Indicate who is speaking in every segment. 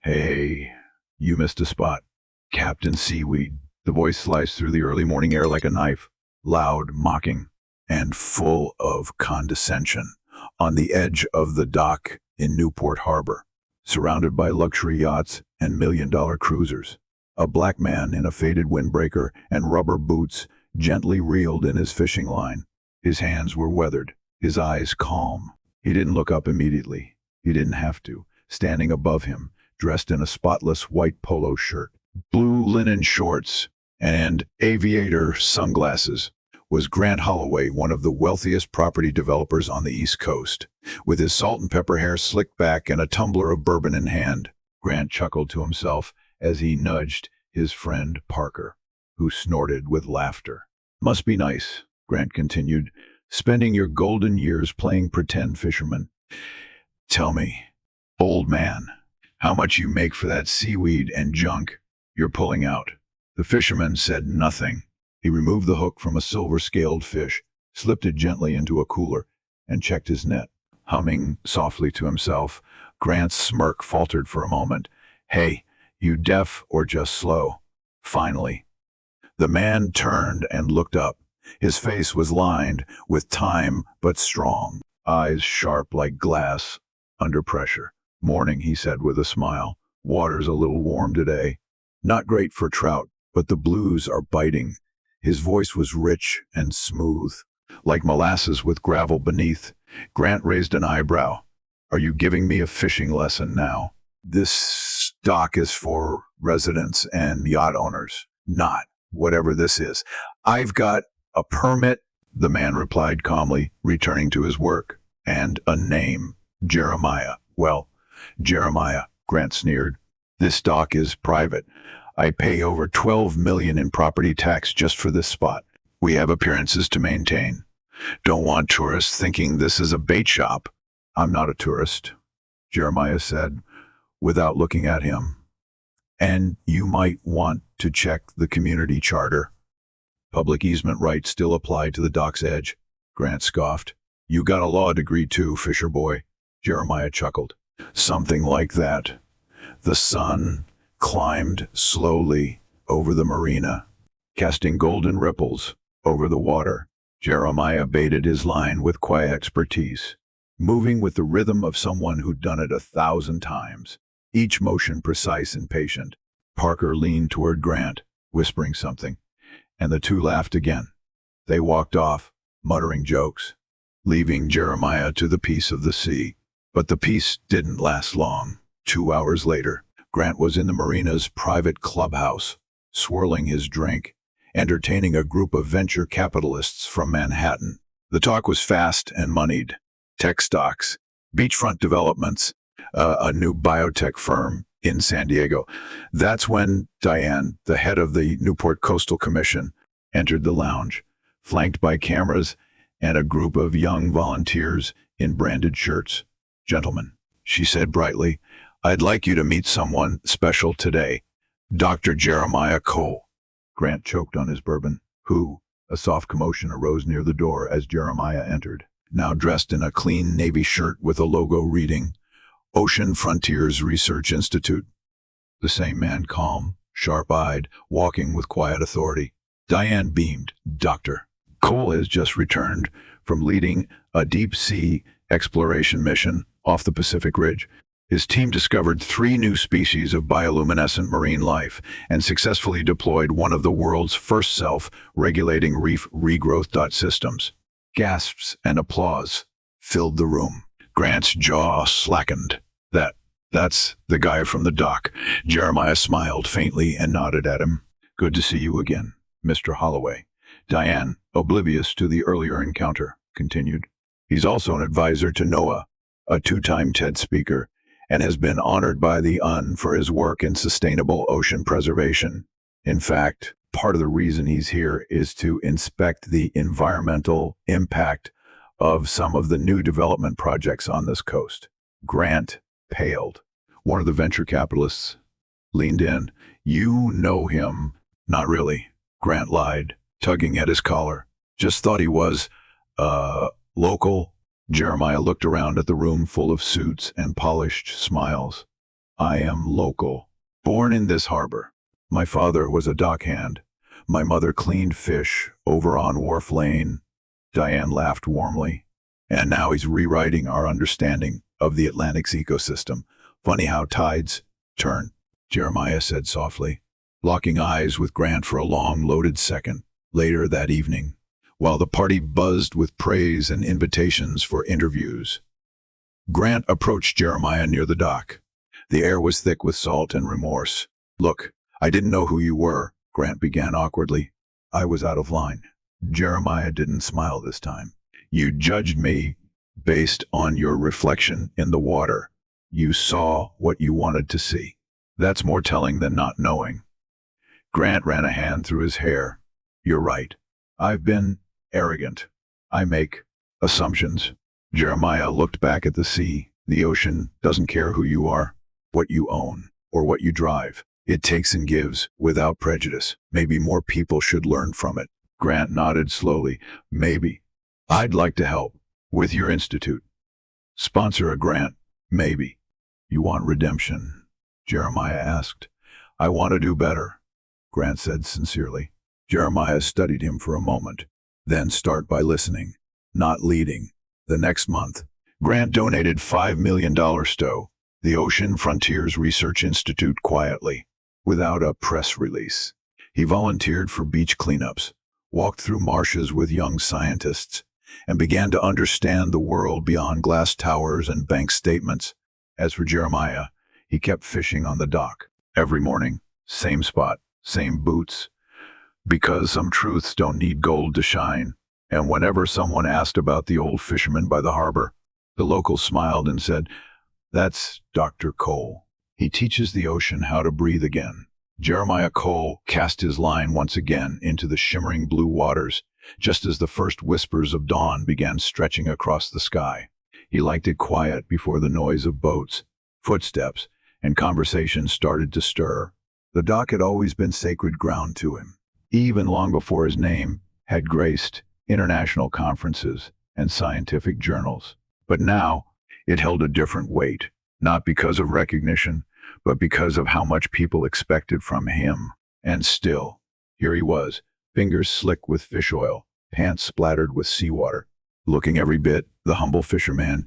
Speaker 1: Hey, you missed a spot. Captain Seaweed. The voice sliced through the early morning air like a knife, loud, mocking, and full of condescension. On the edge of the dock in Newport Harbor, surrounded by luxury yachts and million-dollar cruisers, a black man in a faded windbreaker and rubber boots gently reeled in his fishing line. His hands were weathered, his eyes calm. He didn't look up immediately. He didn't have to. Standing above him, dressed in a spotless white polo shirt, blue linen shorts, and aviator sunglasses, was Grant Holloway, one of the wealthiest property developers on the East Coast. With his salt and pepper hair slicked back and a tumbler of bourbon in hand, Grant chuckled to himself as he nudged his friend Parker, who snorted with laughter. "Must be nice," Grant continued, "spending your golden years playing pretend fisherman. Tell me, old man, how much you make for that seaweed and junk you're pulling out?" The fisherman said nothing. He removed the hook from a silver-scaled fish, slipped it gently into a cooler, and checked his net. Humming softly to himself, Grant's smirk faltered for a moment. "Hey, you deaf or just slow?" Finally, the man turned and looked up. His face was lined with time but strong, eyes sharp like glass under pressure. "Morning," he said with a smile. "Water's a little warm today. Not great for trout, but the blues are biting." His voice was rich and smooth, like molasses with gravel beneath. Grant raised an eyebrow. "Are you giving me a fishing lesson now? This dock is for residents and yacht owners, not whatever this is." "I've got a permit," the man replied calmly, returning to his work. "And a name, Jeremiah." "Well, Jeremiah," Grant sneered, "this dock is private. I pay over $12 million in property tax just for this spot. We have appearances to maintain. Don't want tourists thinking this is a bait shop." "I'm not a tourist," Jeremiah said, without looking at him. "And you might want to check the community charter. Public easement rights still apply to the dock's edge." Grant scoffed. "You got a law degree too, fisher boy," Jeremiah chuckled. "Something like that." The sun climbed slowly over the marina, casting golden ripples over the water. Jeremiah baited his line with quiet expertise, moving with the rhythm of someone who'd done it 1,000 times, each motion precise and patient. Parker leaned toward Grant, whispering something, and the two laughed again. They walked off, muttering jokes, leaving Jeremiah to the peace of the sea. But the peace didn't last long. 2 hours later, Grant was in the marina's private clubhouse, swirling his drink, entertaining a group of venture capitalists from Manhattan. The talk was fast and moneyed. Tech stocks, beachfront developments, a new biotech firm in San Diego. That's when Diane, the head of the Newport Coastal Commission, entered the lounge, flanked by cameras and a group of young volunteers in branded shirts. "Gentlemen," she said brightly, "I'd like you to meet someone special today. Dr. Jeremiah Cole." Grant choked on his bourbon. "Who?" A soft commotion arose near the door as Jeremiah entered, now dressed in a clean navy shirt with a logo reading, "Ocean Frontiers Research Institute." The same man, calm, sharp-eyed, walking with quiet authority. Diane beamed. "Dr. Cole has just returned from leading a deep-sea exploration mission off the Pacific Ridge. His team discovered 3 new species of bioluminescent marine life and successfully deployed one of the world's first self-regulating reef regrowth systems." Gasps and applause filled the room. Grant's jaw slackened. That's the guy from the dock." Jeremiah smiled faintly and nodded at him. "Good to see you again, Mr. Holloway." Diane, oblivious to the earlier encounter, continued. "He's also an advisor to NOAA, a 2-time TED speaker, and has been honored by the UN for his work in sustainable ocean preservation. In fact, part of the reason he's here is to inspect the environmental impact of some of the new development projects on this coast." Grant paled. One of the venture capitalists leaned in. "You know him?" "Not really," Grant lied, tugging at his collar. "Just thought he was, local." Jeremiah looked around at the room full of suits and polished smiles. I am local, born in this harbor. My father was a dockhand. My mother cleaned fish over on Wharf Lane. Diane laughed warmly. And now he's rewriting our understanding of the Atlantic's ecosystem. Funny how tides turn, Jeremiah said softly, locking eyes with Grant for a long, loaded second. Later that evening, while the party buzzed with praise and invitations for interviews, Grant approached Jeremiah near the dock. The air was thick with salt and remorse. Look, I didn't know who you were, Grant began awkwardly. I was out of line. Jeremiah didn't smile this time. You judged me based on your reflection in the water. You saw what you wanted to see. That's more telling than not knowing. Grant ran a hand through his hair. You're right. I've been arrogant. I make assumptions. Jeremiah looked back at the sea. The ocean doesn't care who you are, what you own, or what you drive. It takes and gives without prejudice. Maybe more people should learn from it. Grant nodded slowly. Maybe. I'd like to help with your institute. Sponsor a grant. Maybe. You want redemption? Jeremiah asked. I want to do better, Grant said sincerely. Jeremiah studied him for a moment. Then start by listening, not leading. The next month, Grant donated $5 million to the Ocean Frontiers Research Institute quietly, without a press release. He volunteered for beach cleanups, walked through marshes with young scientists, and began to understand the world beyond glass towers and bank statements. As for Jeremiah, he kept fishing on the dock. Every morning, same spot, same boots, because some truths don't need gold to shine. And whenever someone asked about the old fisherman by the harbor, the locals smiled and said, That's Dr. Cole. He teaches the ocean how to breathe again. Jeremiah Cole cast his line once again into the shimmering blue waters, just as the first whispers of dawn began stretching across the sky. He liked it quiet before the noise of boats, footsteps, and conversation started to stir. The dock had always been sacred ground to him, even long before his name had graced international conferences and scientific journals. But now, it held a different weight, not because of recognition, but because of how much people expected from him. And still, here he was, fingers slick with fish oil, pants splattered with seawater, looking every bit the humble fisherman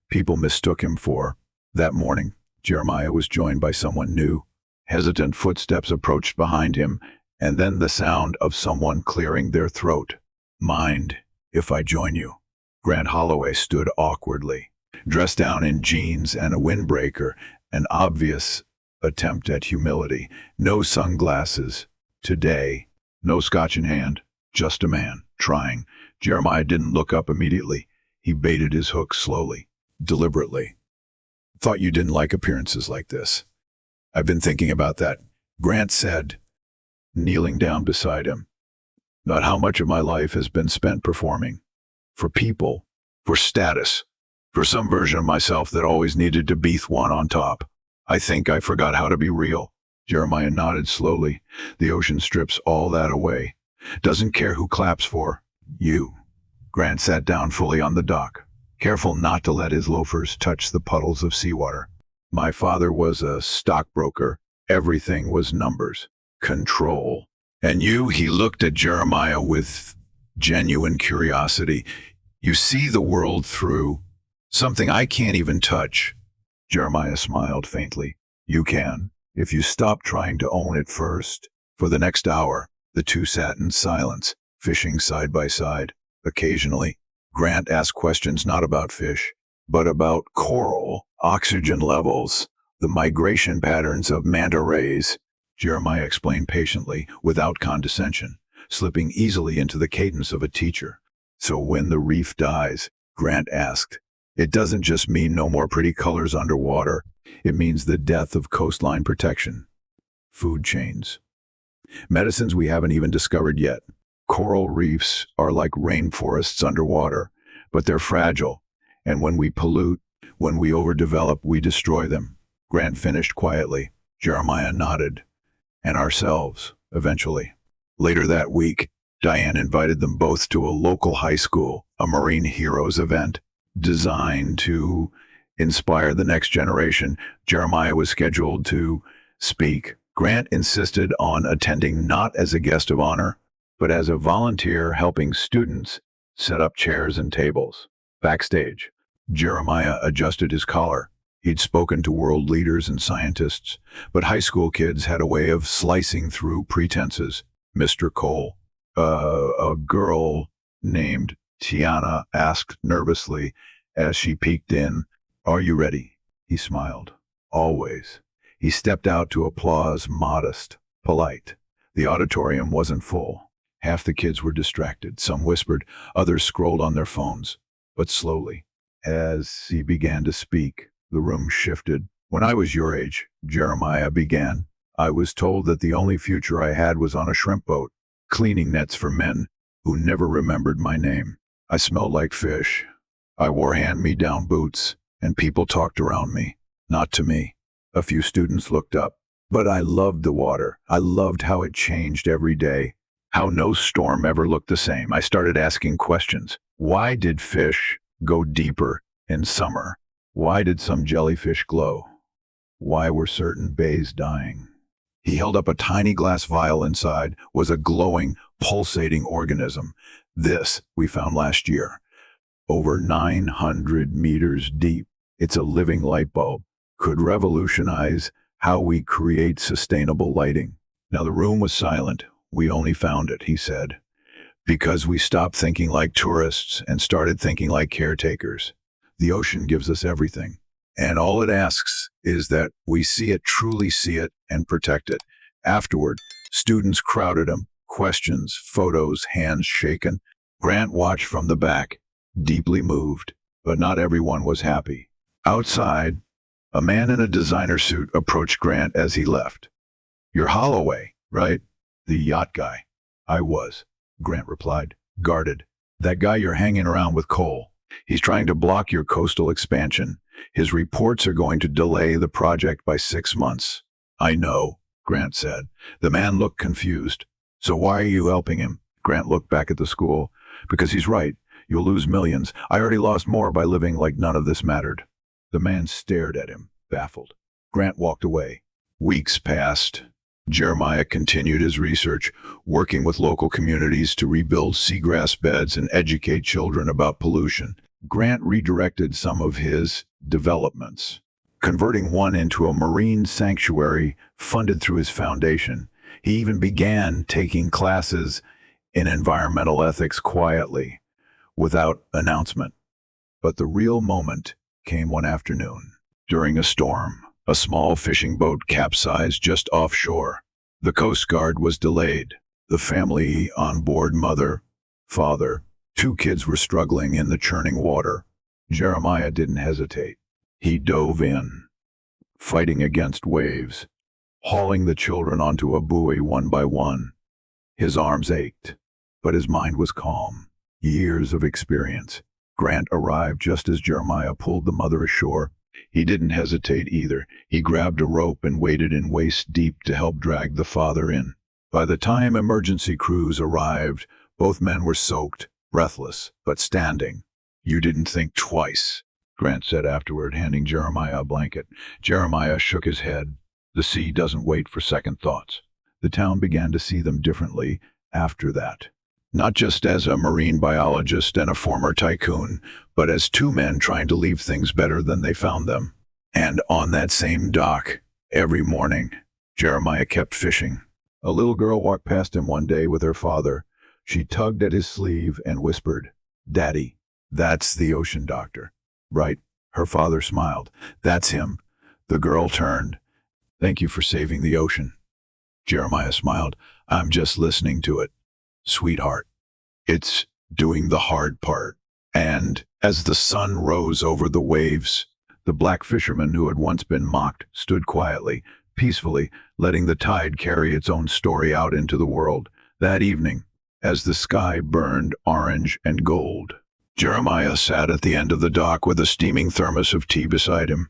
Speaker 1: people mistook him for. That morning, Jeremiah was joined by someone new. Hesitant footsteps approached behind him, and then the sound of someone clearing their throat. Mind if I join you? Grant Holloway stood awkwardly, dressed down in jeans and a windbreaker, an obvious attempt at humility. No sunglasses today, no scotch in hand, just a man trying. Jeremiah didn't look up immediately. He baited his hook slowly, deliberately. Thought you didn't like appearances like this. I've been thinking about that, Grant said, kneeling down beside him. Not how much of my life has been spent performing. For people, for status, for some version of myself that always needed to be one on top. I think I forgot how to be real. Jeremiah nodded slowly. The ocean strips all that away. Doesn't care who claps for you. Grant sat down fully on the dock, careful not to let his loafers touch the puddles of seawater. My father was a stockbroker. Everything was numbers, control. And you, he looked at Jeremiah with genuine curiosity. You see the world through something I can't even touch. Jeremiah smiled faintly. You can, if you stop trying to own it first. For the next hour, the two sat in silence, fishing side by side. Occasionally, Grant asked questions not about fish, but about coral, oxygen levels, the migration patterns of manta rays. Jeremiah explained patiently, without condescension, slipping easily into the cadence of a teacher. So when the reef dies, Grant asked, it doesn't just mean no more pretty colors underwater. It means the death of coastline protection. Food chains. Medicines we haven't even discovered yet. Coral reefs are like rainforests underwater, but they're fragile. And when we pollute, when we overdevelop, we destroy them. Grant finished quietly. Jeremiah nodded. And ourselves, eventually. Later that week, Diane invited them both to a local high school, a Marine Heroes event, designed to inspire the next generation. Jeremiah was scheduled to speak. Grant insisted on attending not as a guest of honor, but as a volunteer helping students set up chairs and tables. Backstage, Jeremiah adjusted his collar. He'd spoken to world leaders and scientists, but high school kids had a way of slicing through pretenses. Mr. Cole, a girl named Tiana, asked nervously as she peeked in, "Are you ready?" He smiled. Always. He stepped out to applause, modest, polite. The auditorium wasn't full. Half the kids were distracted. Some whispered, others scrolled on their phones. But slowly, as he began to speak, the room shifted. "When I was your age," Jeremiah began, "I was told that the only future I had was on a shrimp boat, cleaning nets for men who never remembered my name. I smelled like fish. I wore hand-me-down boots, and people talked around me, not to me." A few students looked up. "But I loved the water. I loved how it changed every day, how no storm ever looked the same." I started asking questions. Why did fish go deeper in summer? Why did some jellyfish glow? Why were certain bays dying? He held up a tiny glass vial. Inside was a glowing, pulsating organism. "This we found last year. Over 900 meters deep. It's a living light bulb. Could revolutionize how we create sustainable lighting." Now the room was silent. "We only found it," he said, "because we stopped thinking like tourists and started thinking like caretakers. The ocean gives us everything, and all it asks is that we see it, truly see it, and protect it." Afterward, students crowded him. Questions, photos, hands shaken. Grant watched from the back, deeply moved, but not everyone was happy. Outside, a man in a designer suit approached Grant as he left. "You're Holloway, right? The yacht guy." "I was," Grant replied, guarded. "That guy you're hanging around with Cole. He's trying to block your coastal expansion. His reports are going to delay the project by 6 months." "I know," Grant said. The man looked confused. "So why are you helping him?" Grant looked back at the school. "Because he's right. You'll lose millions. I already lost more by living like none of this mattered." The man stared at him, baffled. Grant walked away. Weeks passed. Jeremiah continued his research, working with local communities to rebuild seagrass beds and educate children about pollution. Grant redirected some of his developments, converting one into a marine sanctuary funded through his foundation. He even began taking classes in environmental ethics quietly, without announcement. But the real moment came one afternoon. During a storm, a small fishing boat capsized just offshore. The Coast Guard was delayed. The family on board, mother, father, 2 kids, were struggling in the churning water. Jeremiah didn't hesitate. He dove in, fighting against waves, hauling the children onto a buoy one by one. His arms ached, but his mind was calm. Years of experience. Grant arrived just as Jeremiah pulled the mother ashore. He didn't hesitate either. He grabbed a rope and waded in waist deep to help drag the father in. By the time emergency crews arrived, both men were soaked, breathless, but standing. "You didn't think twice," Grant said afterward, handing Jeremiah a blanket. Jeremiah shook his head. The sea doesn't wait for second thoughts. The town began to see them differently after that. Not just as a marine biologist and a former tycoon, but as 2 men trying to leave things better than they found them. And on that same dock, every morning, Jeremiah kept fishing. A little girl walked past him one day with her father. She tugged at his sleeve and whispered, "Daddy, that's the ocean doctor." "Right." Her father smiled. "That's him." The girl turned. "Thank you for saving the ocean." Jeremiah smiled. "I'm just listening to it, sweetheart. It's doing the hard part." And as the sun rose over the waves, the black fisherman who had once been mocked stood quietly, peacefully, letting the tide carry its own story out into the world. That evening, as the sky burned orange and gold, Jeremiah sat at the end of the dock with a steaming thermos of tea beside him.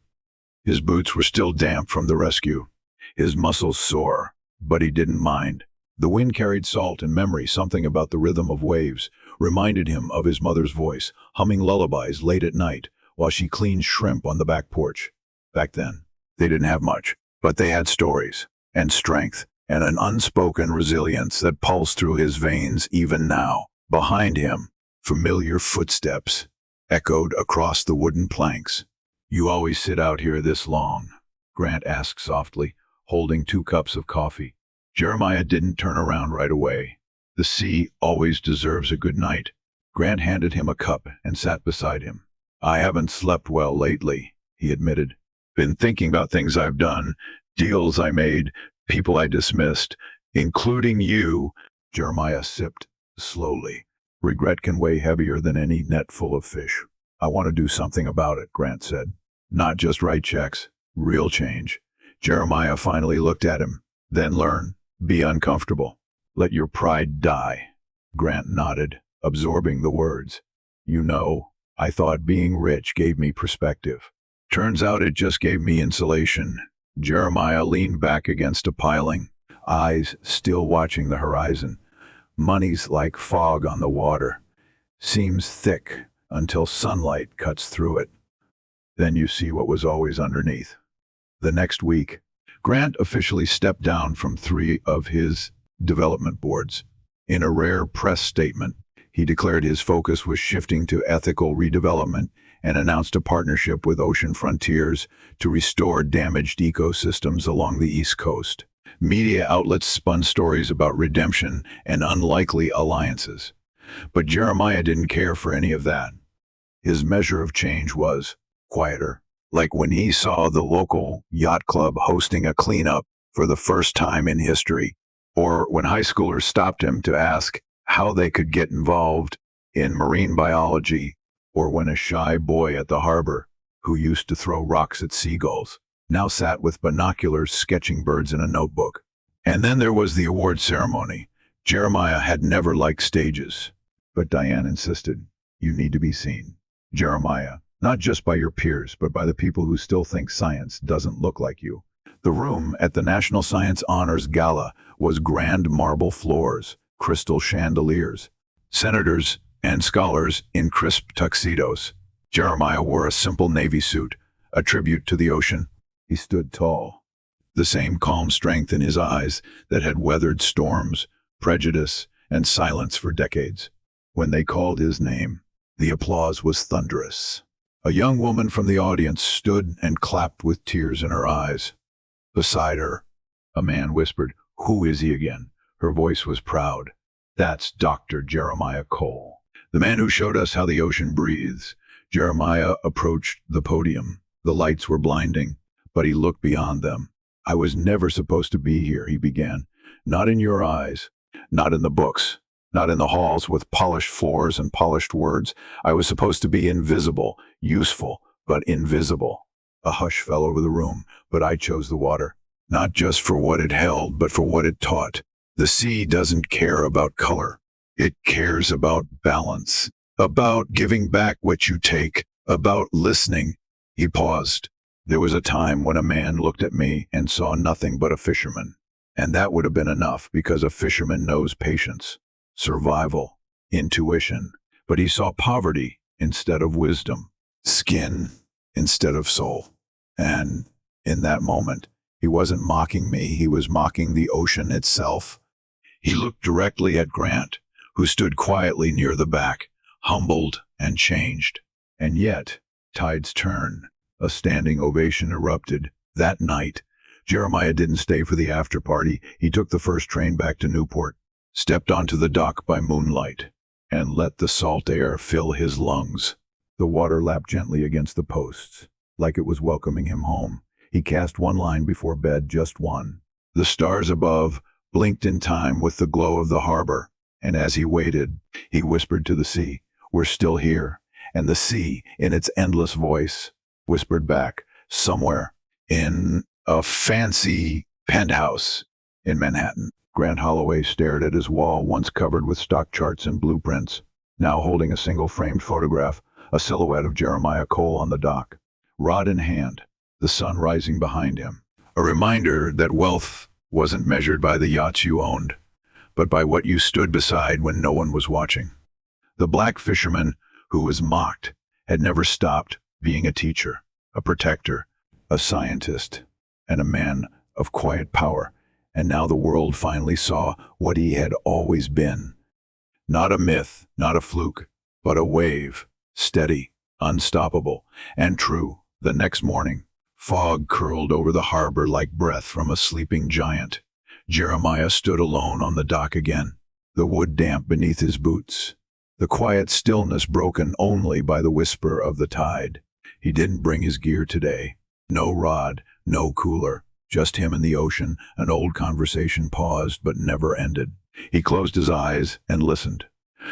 Speaker 1: His boots were still damp from the rescue, his muscles sore, but he didn't mind. The wind carried salt and memory. Something about the rhythm of waves reminded him of his mother's voice, humming lullabies late at night, while she cleaned shrimp on the back porch. Back then, they didn't have much, but they had stories and strength and an unspoken resilience that pulsed through his veins even now. Behind him, familiar footsteps echoed across the wooden planks. "You always sit out here this long?" Grant asked softly, holding 2 cups of coffee. Jeremiah didn't turn around right away. The sea always deserves a good night. Grant handed him a cup and sat beside him. "I haven't slept well lately," he admitted. "Been thinking about things I've done, deals I made, people I dismissed, including you." Jeremiah sipped slowly. "Regret can weigh heavier than any net full of fish." "I want to do something about it," Grant said. "Not just write checks, real change." Jeremiah finally looked at him. "Then learn. Be uncomfortable. Let your pride die." Grant nodded, absorbing the words. "You know, I thought being rich gave me perspective. Turns out it just gave me insulation." Jeremiah leaned back against a piling, eyes still watching the horizon. "Money's like fog on the water. Seems thick until sunlight cuts through it. Then you see what was always underneath." The next week, Grant officially stepped down from 3 of his development boards. In a rare press statement, he declared his focus was shifting to ethical redevelopment and announced a partnership with Ocean Frontiers to restore damaged ecosystems along the East Coast. Media outlets spun stories about redemption and unlikely alliances. But Jeremiah didn't care for any of that. His measure of change was quieter, like when he saw the local yacht club hosting a cleanup for the first time in history, or when high schoolers stopped him to ask how they could get involved in marine biology, or when a shy boy at the harbor, who used to throw rocks at seagulls, now sat with binoculars sketching birds in a notebook. And then there was the award ceremony. Jeremiah had never liked stages, but Diane insisted, "You need to be seen, Jeremiah, not just by your peers, but by the people who still think science doesn't look like you." The room at the National Science Honors Gala was grand marble floors, crystal chandeliers, senators and scholars in crisp tuxedos. Jeremiah wore a simple navy suit, a tribute to the ocean. He stood tall, the same calm strength in his eyes that had weathered storms, prejudice, and silence for decades. When they called his name, the applause was thunderous. A young woman from the audience stood and clapped with tears in her eyes. Beside her, a man whispered, "Who is he again?" Her voice was proud. "That's Dr. Jeremiah Cole, the man who showed us how the ocean breathes." Jeremiah approached the podium. The lights were blinding, but he looked beyond them. "I was never supposed to be here," he began. "Not in your eyes, not in the books, not in the halls with polished floors and polished words. I was supposed to be invisible, useful, but invisible." A hush fell over the room, but I chose the water, not just for what it held, but for what it taught. The sea doesn't care about color. It cares about balance, about giving back what you take, about listening. He paused. "There was a time when a man looked at me and saw nothing but a fisherman. And that would have been enough, because a fisherman knows patience, survival, intuition. But he saw poverty instead of wisdom, skin instead of soul." And in that moment, he wasn't mocking me, he was mocking the ocean itself. He looked directly at Grant, who stood quietly near the back, humbled and changed. And yet, tides turn. A standing ovation erupted. That night, Jeremiah didn't stay for the after party. He took the first train back to Newport, stepped onto the dock by moonlight, and let the salt air fill his lungs. The water lapped gently against the posts, like it was welcoming him home. He cast one line before bed, just one. The stars above blinked in time with the glow of the harbor, and as he waited, he whispered to the sea, "We're still here." And the sea, in its endless voice, whispered back, "Somewhere in a fancy penthouse in Manhattan." Grant Holloway stared at his wall, once covered with stock charts and blueprints, now holding a single framed photograph, a silhouette of Jeremiah Cole on the dock, rod in hand, the sun rising behind him. A reminder that wealth wasn't measured by the yachts you owned, but by what you stood beside when no one was watching. The black fisherman who was mocked had never stopped being a teacher, a protector, a scientist, and a man of quiet power. And now the world finally saw what he had always been. Not a myth, not a fluke, but a wave, steady, unstoppable, and true. The next morning, fog curled over the harbor like breath from a sleeping giant. Jeremiah stood alone on the dock again, the wood damp beneath his boots, the quiet stillness broken only by the whisper of the tide. He didn't bring his gear today. No rod, no cooler, just him and the ocean. An old conversation paused but never ended. He closed his eyes and listened.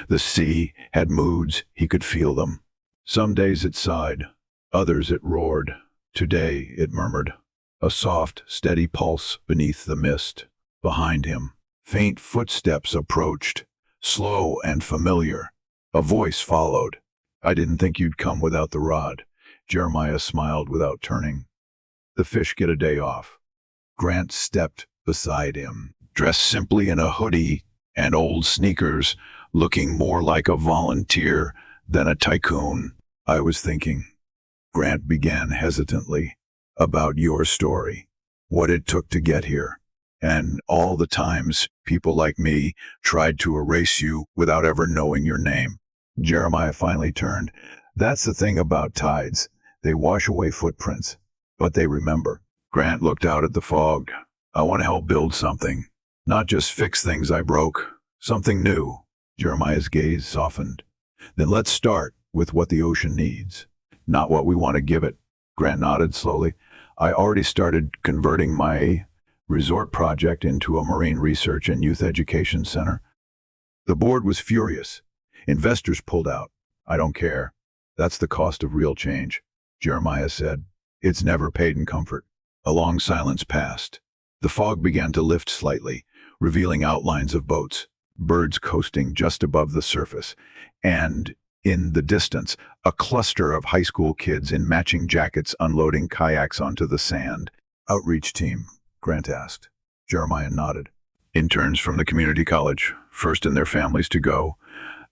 Speaker 1: The sea had moods, he could feel them. Some days it sighed, others it roared. Today it murmured, a soft, steady pulse beneath the mist. Behind him, faint footsteps approached, slow and familiar. A voice followed. I didn't think you'd come without the rod. Jeremiah smiled without turning. The fish get a day off. Grant stepped beside him, dressed simply in a hoodie and old sneakers, looking more like a volunteer than a tycoon. I was thinking, Grant began hesitantly, about your story, what it took to get here, and all the times people like me tried to erase you without ever knowing your name. Jeremiah finally turned. That's the thing about tides. They wash away footprints, but they remember. Grant looked out at the fog. I want to help build something, not just fix things I broke, something new. Jeremiah's gaze softened. Then let's start with what the ocean needs, not what we want to give it. Grant nodded slowly. I already started converting my resort project into a marine research and youth education center. The board was furious. Investors pulled out. I don't care. That's the cost of real change, Jeremiah said. It's never paid in comfort. A long silence passed. The fog began to lift slightly, revealing outlines of boats, birds coasting just above the surface, and, in the distance, a cluster of high school kids in matching jackets unloading kayaks onto the sand. Outreach team, Grant asked. Jeremiah nodded. Interns from the community college, first in their families to go.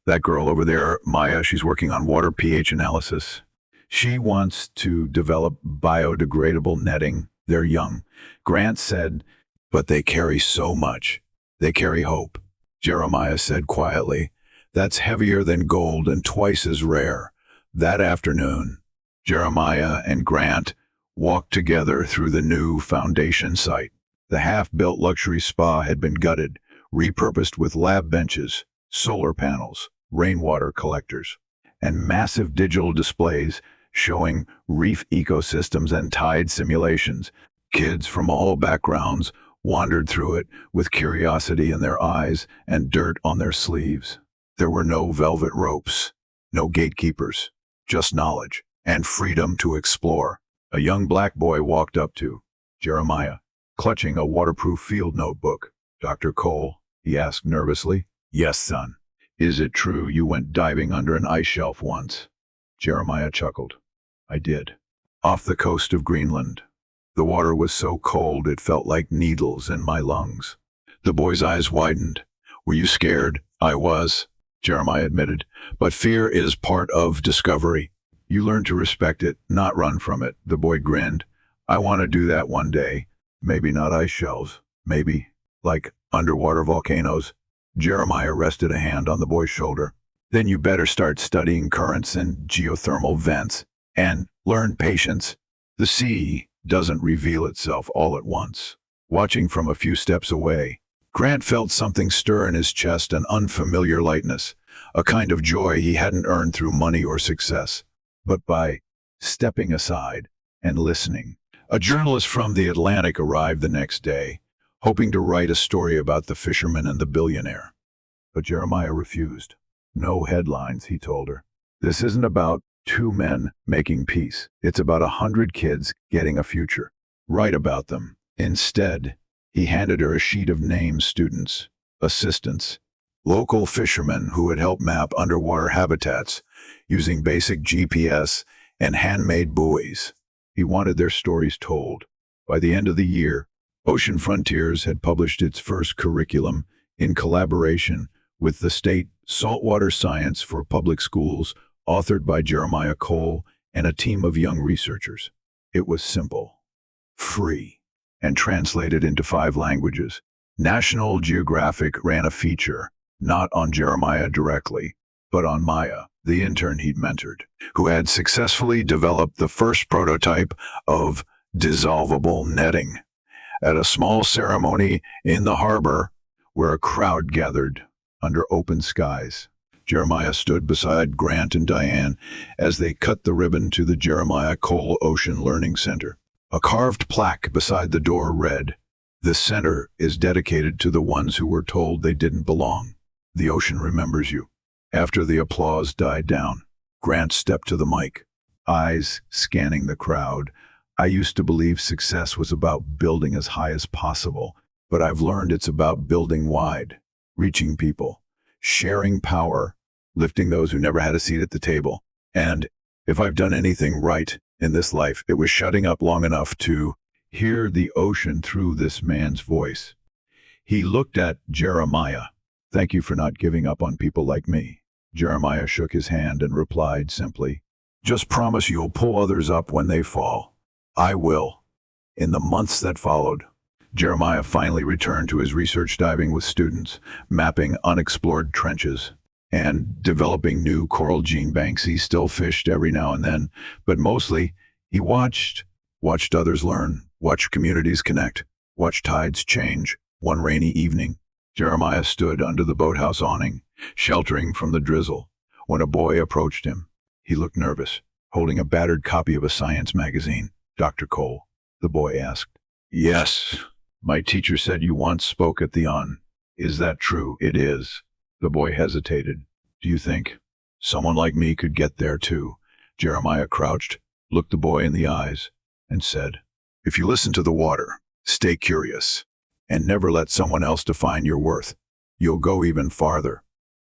Speaker 1: That girl over there, Maya, she's working on water pH analysis. She wants to develop biodegradable netting. They're young. Grant said, but they carry so much. They carry hope. Jeremiah said quietly, that's heavier than gold and twice as rare. That afternoon, Jeremiah and Grant walked together through the new foundation site. The half-built luxury spa had been gutted, repurposed with lab benches, solar panels, rainwater collectors, and massive digital displays showing reef ecosystems and tide simulations. Kids from all backgrounds wandered through it with curiosity in their eyes and dirt on their sleeves. There were no velvet ropes, no gatekeepers, just knowledge and freedom to explore. A young black boy walked up to Jeremiah, clutching a waterproof field notebook. Dr. Cole, he asked nervously. Yes, son. Is it true you went diving under an ice shelf once? Jeremiah chuckled. I did. Off the coast of Greenland. The water was so cold it felt like needles in my lungs. The boy's eyes widened. Were you scared? I was, Jeremiah admitted. But fear is part of discovery. You learn to respect it, not run from it. The boy grinned. I want to do that one day. Maybe not ice shelves. Maybe, like underwater volcanoes. Jeremiah rested a hand on the boy's shoulder. Then you better start studying currents and geothermal vents. And learn patience. The sea doesn't reveal itself all at once. Watching from a few steps away, Grant felt something stir in his chest, an unfamiliar lightness, a kind of joy he hadn't earned through money or success, but by stepping aside and listening. A journalist from The Atlantic arrived the next day, hoping to write a story about the fisherman and the billionaire. But Jeremiah refused. No headlines, he told her. This isn't about 2 men making peace. It's about 100 kids getting a future. Write about them. Instead, he handed her a sheet of named students, assistants, local fishermen who had helped map underwater habitats using basic GPS and handmade buoys. He wanted their stories told. By the end of the year, Ocean Frontiers had published its first curriculum in collaboration with the state Saltwater Science for Public Schools, authored by Jeremiah Cole and a team of young researchers. It was simple, free, and translated into 5 languages. National Geographic ran a feature, not on Jeremiah directly, but on Maya, the intern he'd mentored, who had successfully developed the first prototype of dissolvable netting. At a small ceremony in the harbor where a crowd gathered under open skies, Jeremiah stood beside Grant and Diane as they cut the ribbon to the Jeremiah Cole Ocean Learning Center. A carved plaque beside the door read, "This center is dedicated to the ones who were told they didn't belong. The ocean remembers you." After the applause died down, Grant stepped to the mic, eyes scanning the crowd. "I used to believe success was about building as high as possible, but I've learned it's about building wide, reaching people, sharing power, lifting those who never had a seat at the table. And if I've done anything right in this life, it was shutting up long enough to hear the ocean through this man's voice." He looked at Jeremiah. "Thank you for not giving up on people like me." Jeremiah shook his hand and replied simply, "Just promise you'll pull others up when they fall." "I will." In the months that followed, Jeremiah finally returned to his research, diving with students, mapping unexplored trenches, and developing new coral gene banks. He still fished every now and then, but mostly he watched others learn, watched communities connect, watched tides change. One rainy evening, Jeremiah stood under the boathouse awning, sheltering from the drizzle, when a boy approached him. He looked nervous, holding a battered copy of a science magazine. "Dr. Cole?" the boy asked. "Yes. My teacher said you once spoke at the UN. Is that true?" "It is." The boy hesitated. "Do you think someone like me could get there too?" Jeremiah crouched, looked the boy in the eyes, and said, "If you listen to the water, stay curious, and never let someone else define your worth, you'll go even farther."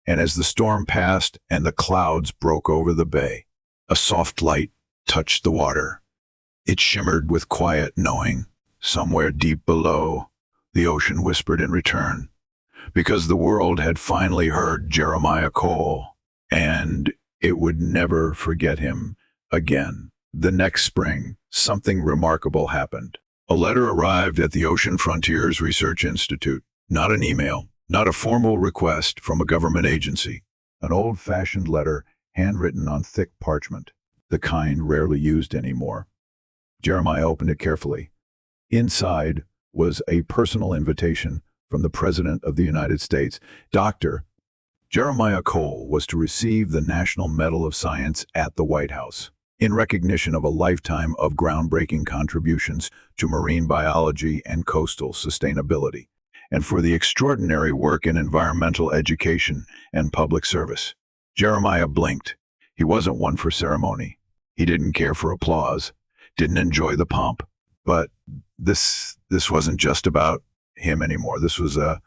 Speaker 1: And as the storm passed and the clouds broke over the bay, a soft light touched the water. It shimmered with quiet knowing. Somewhere deep below, the ocean whispered in return, because the world had finally heard Jeremiah Cole, and it would never forget him again. The next spring, something remarkable happened. A letter arrived at the Ocean Frontiers Research Institute. Not an email, not a formal request from a government agency. An old-fashioned letter, handwritten on thick parchment, the kind rarely used anymore. Jeremiah opened it carefully. Inside was a personal invitation from the President of the United States. Dr. Jeremiah Cole was to receive the National Medal of Science at the White House in recognition of a lifetime of groundbreaking contributions to marine biology and coastal sustainability, and for the extraordinary work in environmental education and public service. Jeremiah blinked. He wasn't one for ceremony. He didn't care for applause, didn't enjoy the pomp. But this wasn't just about him anymore. This was a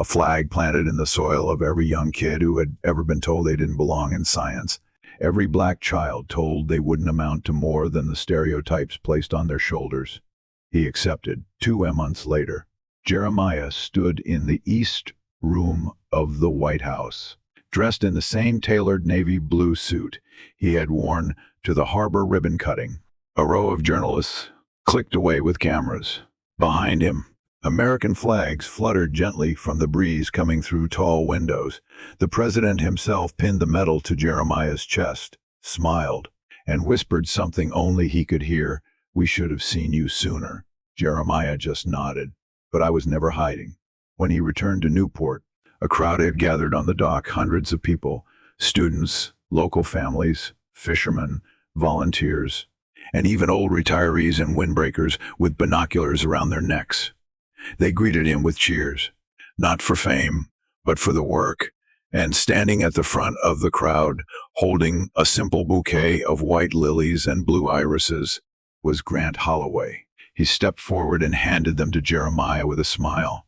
Speaker 1: flag planted in the soil of every young kid who had ever been told they didn't belong in science. Every black child told they wouldn't amount to more than the stereotypes placed on their shoulders. He accepted. 2 months later, Jeremiah stood in the East Room of the White House, dressed in the same tailored navy blue suit he had worn to the harbor ribbon cutting. A row of journalists clicked away with cameras. Behind him, American flags fluttered gently from the breeze coming through tall windows. The president himself pinned the medal to Jeremiah's chest, smiled, and whispered something only he could hear. "We should have seen you sooner." Jeremiah just nodded. But I was never hiding. When he returned to Newport, a crowd had gathered on the dock, hundreds of people, students, local families, fishermen, volunteers, and even old retirees and windbreakers with binoculars around their necks. They greeted him with cheers, not for fame, but for the work. And standing at the front of the crowd, holding a simple bouquet of white lilies and blue irises, was Grant Holloway. He stepped forward and handed them to Jeremiah with a smile.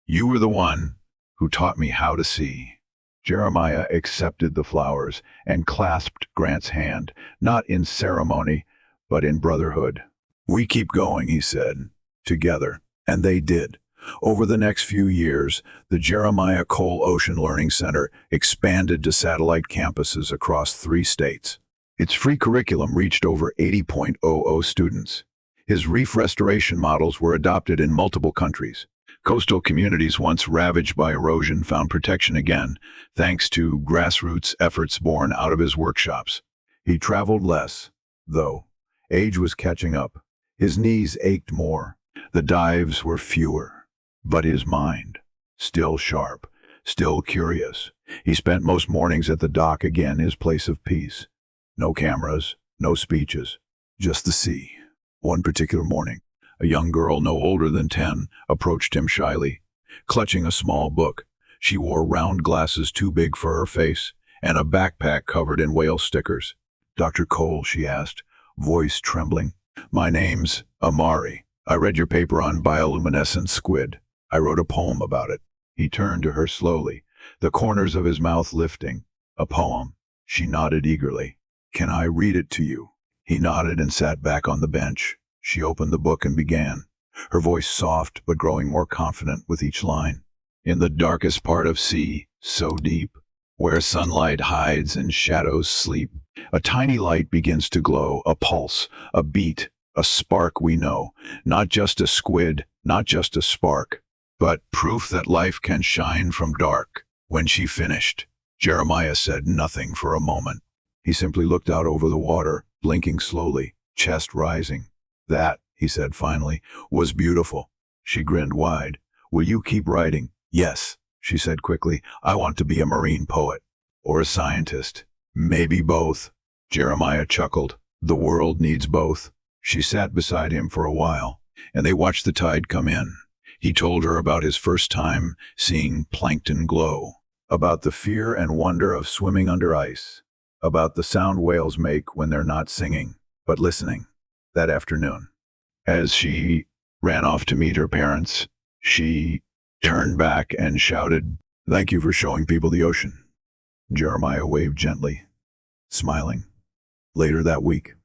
Speaker 1: "You were the one who taught me how to see." Jeremiah accepted the flowers and clasped Grant's hand, not in ceremony, but in brotherhood. "We keep going," he said, "together." And they did. Over the next few years, the Jeremiah Cole Ocean Learning Center expanded to satellite campuses across 3 states. Its free curriculum reached over 80,000 students. His reef restoration models were adopted in multiple countries. Coastal communities once ravaged by erosion found protection again, thanks to grassroots efforts born out of his workshops. He traveled less, though. Age was catching up. His knees ached more. The dives were fewer. But his mind, still sharp, still curious. He spent most mornings at the dock again, his place of peace. No cameras, no speeches, just the sea. One particular morning, a young girl no older than 10 approached him shyly, clutching a small book. She wore round glasses too big for her face and a backpack covered in whale stickers. "Dr. Cole," she asked, voice trembling. "My name's Amari. I read your paper on bioluminescent squid. I wrote a poem about it." He turned to her slowly, the corners of his mouth lifting. "A poem?" She nodded eagerly. "Can I read it to you?" He nodded and sat back on the bench. She opened the book and began, her voice soft but growing more confident with each line. "In the darkest part of sea, so deep, where sunlight hides and shadows sleep, a tiny light begins to glow, a pulse, a beat, a spark we know, not just a squid, not just a spark, but proof that life can shine from dark." When she finished, Jeremiah said nothing for a moment. He simply looked out over the water, blinking slowly, chest rising. "That," he said finally, "was beautiful." She grinned wide. "Will you keep writing?" "Yes," she said quickly. "I want to be a marine poet." "Or a scientist." "Maybe both." Jeremiah chuckled. "The world needs both." She sat beside him for a while, and they watched the tide come in. He told her about his first time seeing plankton glow, about the fear and wonder of swimming under ice, about the sound whales make when they're not singing, but listening. That afternoon, as she ran off to meet her parents, she turned back and shouted, "Thank you for showing people the ocean." Jeremiah waved gently, smiling. Later that week,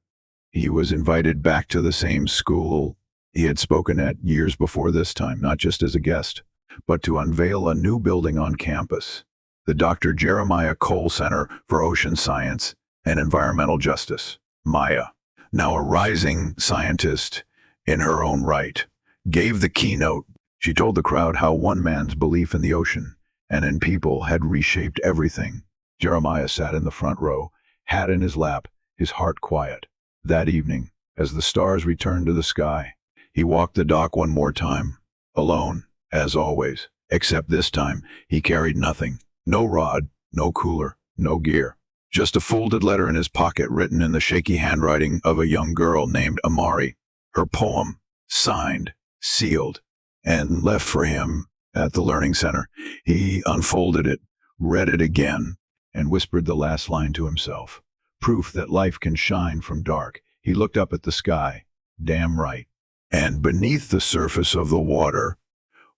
Speaker 1: he was invited back to the same school he had spoken at years before this time, not just as a guest, but to unveil a new building on campus, the Dr. Jeremiah Cole Center for Ocean Science and Environmental Justice. Maya, now a rising scientist in her own right, gave the keynote. She told the crowd how one man's belief in the ocean and in people had reshaped everything. Jeremiah sat in the front row, hat in his lap, his heart quiet. That evening, as the stars returned to the sky, he walked the dock one more time, alone, as always, except this time he carried nothing. No rod, no cooler, no gear. Just a folded letter in his pocket written in the shaky handwriting of a young girl named Amari. Her poem, signed, sealed, and left for him at the Learning Center. He unfolded it, read it again, and whispered the last line to himself. Proof that life can shine from dark. He looked up at the sky. Damn right. And beneath the surface of the water,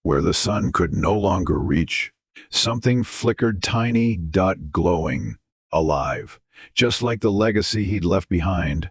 Speaker 1: where the sun could no longer reach, something flickered, tiny dot glowing, alive, just like the legacy he'd left behind.